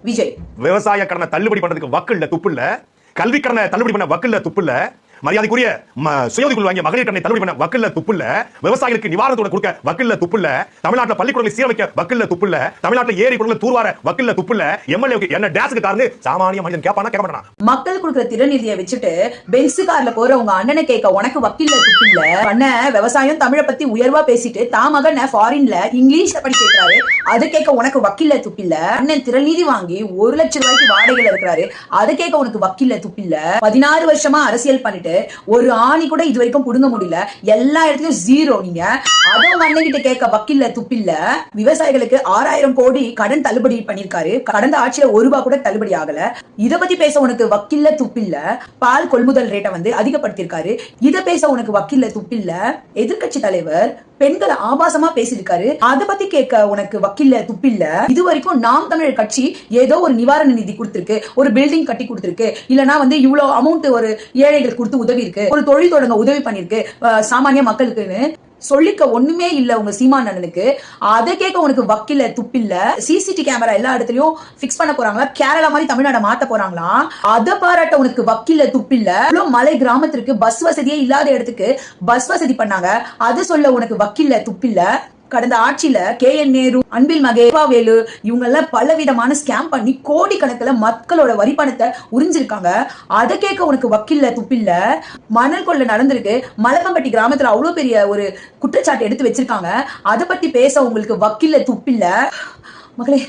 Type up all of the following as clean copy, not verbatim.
விஜய். விவசாய கடனை தள்ளுபடி பண்றதுக்கு வக்கில்ல துப்புல்ல, கல்வி கடனை தள்ளுபடி பண்ண வக்கில்ல துப்புல்ல, மரியாதைக்குரிய சுயோதிக்குள் வாங்கிய மகளிர் கடனை தள்ளுபடி பண்ண வக்கில்ல துப்புல்ல, விவசாயிகளுக்கு நிவாரணத்தோட கொடுக்க வக்கில்ல துப்புல்ல, தமிழ்நாட்டில் பள்ளிக்கூடங்களை சீரமைக்க வக்கில்ல துப்புல்ல, தமிழ்நாட்டில் ஏரி குளங்களை தூர்வார வக்கில்ல துப்புல்ல, எம்எல்ஏ என்ன டேஸ்க்கு காரணம் சாமானிய மனிதன் கேட்பானா கேட்க மாட்டானா? மக்கள் கொடுக்கிற திறநிதியை வச்சுட்டு பென்ஸ் கார்ல போற உங்க அண்ணனை கேட்க உனக்கு வக்கில்ல துப்பில்ல. அண்ணன் விவசாயம் தமிழை பத்தி உயர்வா பேசிட்டு தான் மகன் ஃபாரின்ல இங்கிலீஷ்ல படிச்சு கேட்கிறாரு, அதை கேட்க உனக்கு வக்கில்ல துப்பில்ல. அண்ணன் திறநிதி வாங்கி 1 லட்சம் ரூபாய்க்கு வாடகையில இருக்கிறாரு, அதை கேட்க உனக்கு வக்கில்ல துப்பில்ல. 16 வருஷமா அரசியல் பண்ணிட்டு ஒரு ஆணி கூட இது வரைக்கும் புடுங்க முடியல, எல்லா இடத்துலயும் ஜீரோ. நீங்க அதை உங்க அண்ணன் கிட்ட கேட்க வக்கில்ல துப்பில்ல. விவசாயிகளுக்கு 6000 கோடி கடன் தள்ளுபடி பண்ணிருக்காரு, கடந்த ஆட்சியில 1 ரூபாய் கூட தள்ளுபடி ஆகல. இத பத்தி பேச உனக்கு வக்கில்ல துப்பில்ல. பால் கொள்முதல் ரேட்டை அதிகப்படுத்திருக்காரு, இத பேச உனக்கு வக்கில்ல துப்பில்ல. எதிர்கட்சி தலைவர் பெண்களை ஆபாசமா பேசியிருக்காரு, அதை பத்தி கேட்க உனக்கு வக்கில்ல துப்பில்ல. இது வரைக்கும் நாம் தமிழர் கட்சி ஏதோ ஒரு நிவாரண நிதி கொடுத்திருக்கு, ஒரு பில்டிங் கட்டி கொடுத்திருக்கு, இல்லனா இவ்வளவு அமௌண்ட் ஒரு ஏழைகள் கொடுத்து உதவி இருக்கு, ஒரு தொழில் தொடங்க உதவி பண்ணிருக்கு சாமானிய மக்களுக்குன்னு சொல்லிக்க ஒண்ணுமே இல்ல உங்க சீமான் அண்ணனுக்கு. அதை கேட்க உனக்கு வக்கில்ல துப்பில்ல. சிசிடி கேமரா எல்லா இடத்துலயும் பிக்ஸ் பண்ண போறாங்களா, கேரளா மாதிரி தமிழ்நாடு மாத்த போறாங்களா, அதை பாராட்ட உனக்கு வக்கில்ல துப்பில்ல. மலை கிராமத்திற்கு பஸ் வசதியே இல்லாத இடத்துக்கு பஸ் வசதி பண்ணாங்க, அது சொல்ல உனக்கு வக்கில்ல துப்பில்ல. கடந்த ஆட்சியில KN நேரு, அன்பில் மகேஷ், இவங்க எல்லாம் பலவிதமான ஸ்கேம் பண்ணி கோடிக்கணக்கில் மக்களோட வரி பணத்தை உறிஞ்சிருக்காங்க, அதை கேட்க உனக்கு வக்கில்ல துப்பில்ல. மணல் கொள்ளை நடந்திருக்கு, மலப்பம்பட்டி கிராமத்துல அவ்வளவு பெரிய ஒரு குற்றச்சாட்டு எடுத்து வச்சிருக்காங்க, அதை பத்தி பேச உங்களுக்கு வக்கில்ல துப்பில்ல. மகளே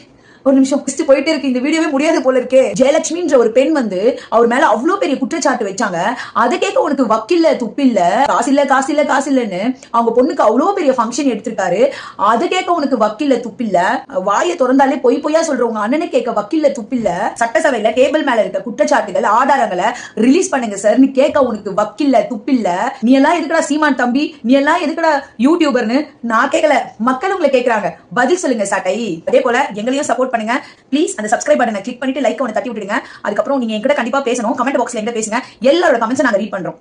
ஒரு நிமிஷம், போயிட்டே இருக்கு, இந்த வீடியோவே முடியாது போல இருக்கே. ஜெயலட்சுமின்ற ஒரு பெண் அவர் மேல அவ்வளவு பெரிய குற்றச்சாட்டு வச்சாங்க, அதை கேட்க உனக்கு வக்கில்ல துப்பில்ல. காசு இல்ல காசு இல்ல காசு இல்லன்னு அவங்க பொண்ணுக்கு அவ்வளவு பெரிய ஃபங்க்ஷன் எடுத்திருக்காரு, அதை கேட்க உனக்கு வக்கில்ல துப்பில்ல. வாயை திறந்தாலே பொய் பொய்யா சொல்றவங்க அண்ணனை கேட்க வக்கில்ல துப்பில்ல. சட்டசபையில டேபிள் மேல இருக்க குற்றச்சாட்டுகள் ஆதாரங்களை ரிலீஸ் பண்ணுங்க சார் கேட்க உனக்கு வக்கில்ல துப்பில்ல. நீ எல்லாம் எதுக்கடா சீமான் தம்பி, நீ எல்லாம் எதுக்கடா யூடியூபர்னு நான் கேட்கல, மக்கள் உங்களை கேட்கறாங்க, பதில் சொல்லுங்க சாட்டை. அதே போல எங்களையும் சப்போர்ட் பண்ணுங்க ப்ளீஸ். அந்த சப்ஸ்கிரைப் பட்டனை கிளிக் பண்ணிட்டு லைக் தட்டி விட்டுடுங்க. அதுக்கப்புறம் நீங்க என்கிட்ட கண்டிப்பா பேசணும், கமெண்ட் பாக்ஸ்ல எங்க பேசுங்க, எல்லாரோட கமெண்ட்ஸ் நாங்க ரீட் பண்றோம்.